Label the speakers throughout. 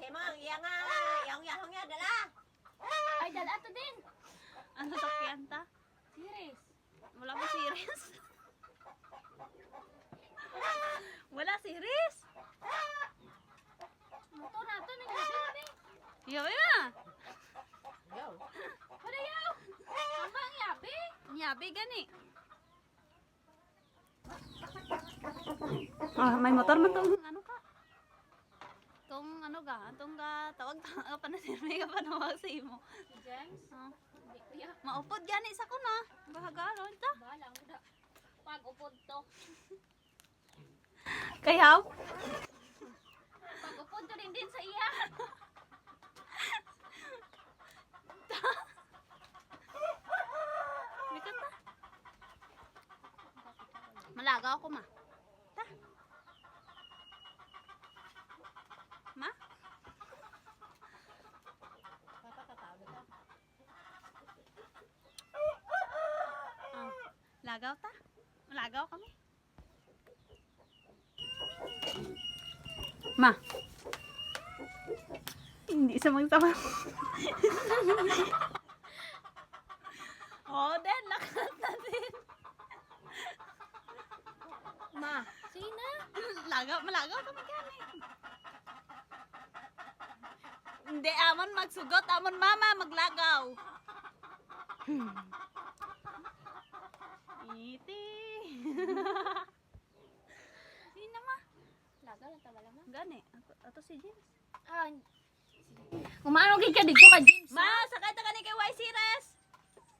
Speaker 1: kay mo, iya nga, yaong ya, dala.
Speaker 2: Ay, dala to din.
Speaker 3: Ano sakyan ta?
Speaker 2: Series.
Speaker 3: Wala mo series? Wala series?
Speaker 2: Motor na to, nagsasabi.
Speaker 3: Yabi na!
Speaker 1: Yo.
Speaker 2: Wala yaw. Mama, ang yabi.
Speaker 3: Yabi gani. May motor man tong ano ka? Tong ano ka? Tong ka tawag ta pa na sirmi ka pa nawag sa imo.
Speaker 2: James. Hindi ko yaw.
Speaker 3: Maupod gani sa kuna. Bahagaro ta.
Speaker 2: Bahala mo da. Pag upod to.
Speaker 3: Kayaw?
Speaker 2: Pag upod to rin din sa iya.
Speaker 3: Bikat ta. Malagaw ako ma. Ta. Ma? Oh, lagaw ta? Malagaw kami. Ma. Hindi sa magtama. Oh, then nakanta din.
Speaker 2: Ma, sige na.
Speaker 3: Malagaw kami gani. Hindi, amon magsugot, amon mama maglagaw. Iti. Sino ma?
Speaker 2: Laga lang tabala ma.
Speaker 3: Gani, ato si James.
Speaker 2: Ah, umano gid ka dito ka James.
Speaker 3: Ma, sakay ta kani kay YC Res.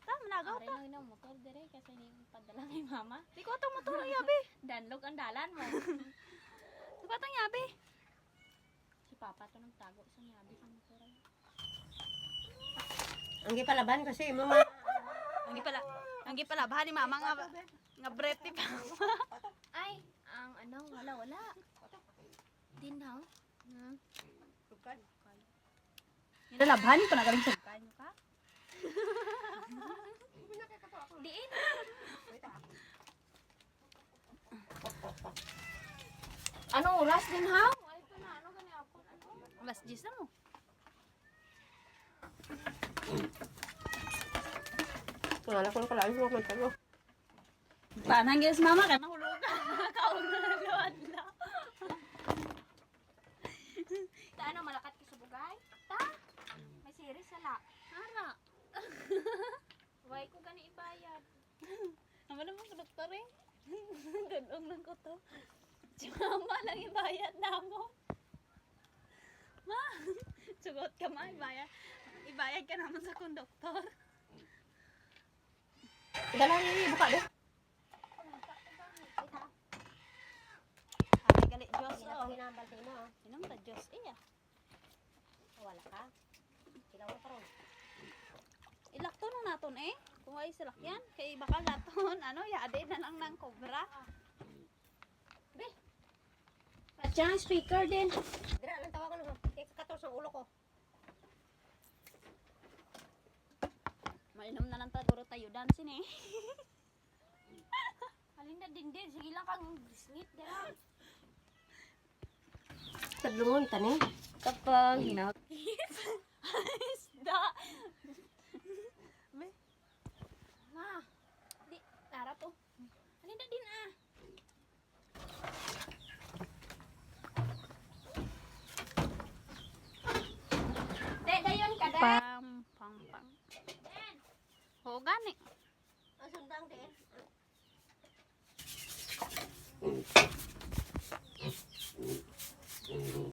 Speaker 3: Ta, malagaw
Speaker 2: Are
Speaker 3: ta.
Speaker 2: lang na motor dire kasi ni padala kay mama.
Speaker 3: Di ko atong motor ang yabi.
Speaker 2: Danlog ang dalan mo.
Speaker 3: Di ko atong yabi.
Speaker 2: Si Papa to nagtago sa yabi sa motor.
Speaker 1: Ang gipalaban kasi mo
Speaker 3: Ang gipala ba ni mama nga brete pa.
Speaker 2: Ay, ang ano, wala. Din ha?
Speaker 3: Nilalabhan pa nagaling sa kanyo ka.
Speaker 2: Diin. Ano oras din ha? Ay, ito na, ano gani ako?
Speaker 3: Alas 10 na mo.
Speaker 1: Wala ko kalain mo man talo.
Speaker 3: Paanang guys mama ka nahulog ka. Kaon na luwad na.
Speaker 2: Ta ano, malakat ka sa bugay? Ta? May series sala.
Speaker 3: Ara.
Speaker 2: Why ko gani ibayad?
Speaker 3: Naman naman ko doktor eh. Ganong lang ko to. Si mama lang ibayad na mo. Ma, sugot ka ma, ibayad ka naman sa konduktor.
Speaker 1: Dala ni buka de.
Speaker 3: Ay, gali Diyos.
Speaker 1: Ina
Speaker 3: Oh.
Speaker 1: hinambal sa imo.
Speaker 3: Sinong ta Diyos iya.
Speaker 1: Wala ka. Ilaw ka ron.
Speaker 3: Ilakto na naton eh. Kung ay silakyan, kay baka naton, ano, yaade na lang ng cobra.
Speaker 2: At siyang speaker din.
Speaker 1: Dira lang tawagan mo. Kay katos ang ulo ko.
Speaker 3: Mainom na lang taguro tayo dancing eh.
Speaker 2: Halin na din. Sige lang kang bisngit dira.
Speaker 1: Tadlungon tani.
Speaker 2: Kapag hinaw.
Speaker 3: Isda. Be,
Speaker 2: Ma, di, tara to. Halin na din ah. Dayon ka da.
Speaker 3: pam.
Speaker 2: Den.
Speaker 3: Ho gani.
Speaker 1: Ang sundang de.